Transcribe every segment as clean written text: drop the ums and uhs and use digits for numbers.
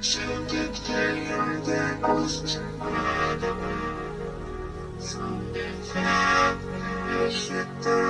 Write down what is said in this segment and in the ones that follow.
Sen gitken yolda ko'z chiqmadim. Sen gitken eshitdim.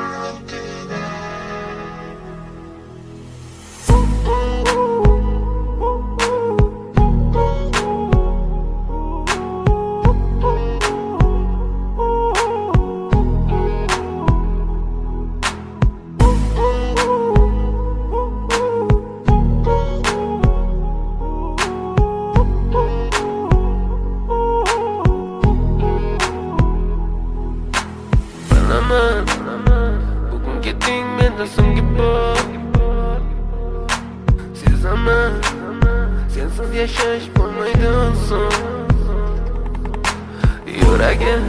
Bugun ketding mendan so'nggi bor. Sezaman, sensiz yashash bo'lmaydi oson. Yuragim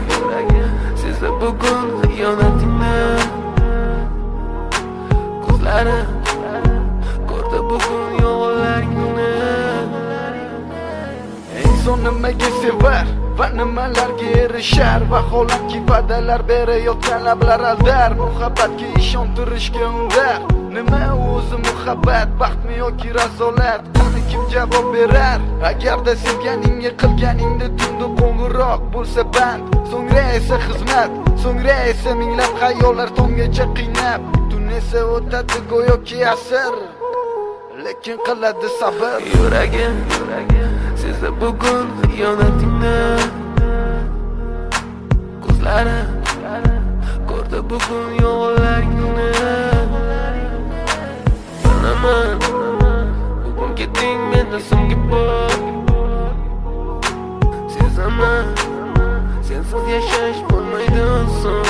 sezdi bugun xiyonatingni. Ko'zlarim ko'rdi bugun yolg'onlaringni. Inson nimaga sevar va nimalarga erishar? Vaholanki va'dalar berayotgan lablar aldar. Muhabbatga ishontirishga undar. Nima o'zi muhabbat, baxtmi yoki razolat? Qani kim javob berar? Agarda sevganingga qilganingda tunda qo'ng'iroq bo'lsa band, so'ngra esa xizmat, so'ngra esa minglab xayollar tonggacha qiynab, tun esa o'tadi go'yoki asr, lekin qiladi sabr. Yuragim sezdi bugun xiyonatingni. Ko'zlarim ko'rdi bugun yolg'onlaringni. Bilaman, bugun ketding mendan so'nggi bor. Sezaman, sensiz yashash bo'lmaydi oson.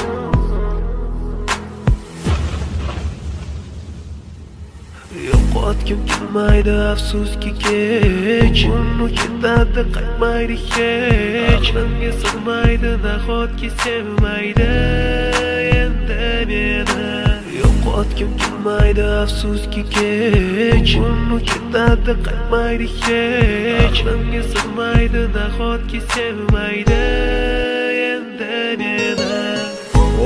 Yo'qotgim kelmaydi afsuski kech. Uni ketadi qaytmaydi hech. Aqlimga sig'maydi nahotki sevmaydi endi meni. Yo'qotgim kelmaydi afsuski kech. Uni ketadi qaytmaydi hech. Aqlimga sig'maydi nahotki sevmaydi endi meni.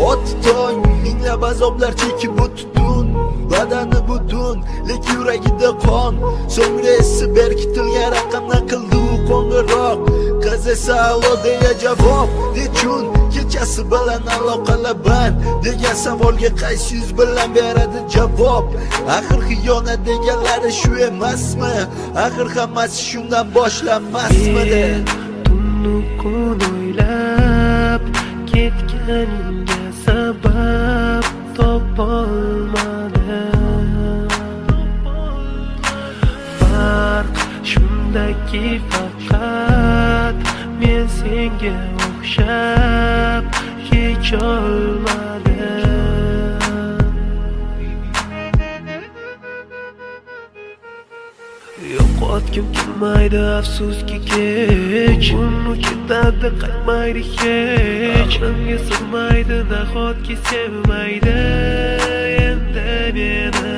Ot tong minglab azoblar chekib o'tdun, badani butun, lek yuragida qon. So'ngra esi berkitilgan raqamdan qildi u qo'ng'iroq. Qiz esa alo deya javob. Nechun kechasi bilan aloqalar band degan savolga qaysi yuz bilan beradi javob? Axir xiyonat deganlari shu emasmi? Axir hammasi shundan boshlanmasmidi? Tunni kun o'ylab ketganingga sabab topolmadim. Farq shundaki faqat men senga o'xshab kecholmadim. Yo'qotgim kelmaydi afsuski kech. Uni ketadi qaytmaydi hech. Aqlimga sig'maydi nahotki sevmaydi endi meni.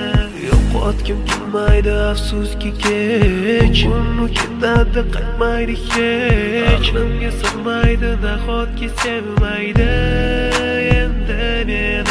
Yo'qotgim kelmaydi afsuski kech. Uni ketadi qaytmaydi hech. Aqlimga sig'maydi nahotki sevmaydi endi meni.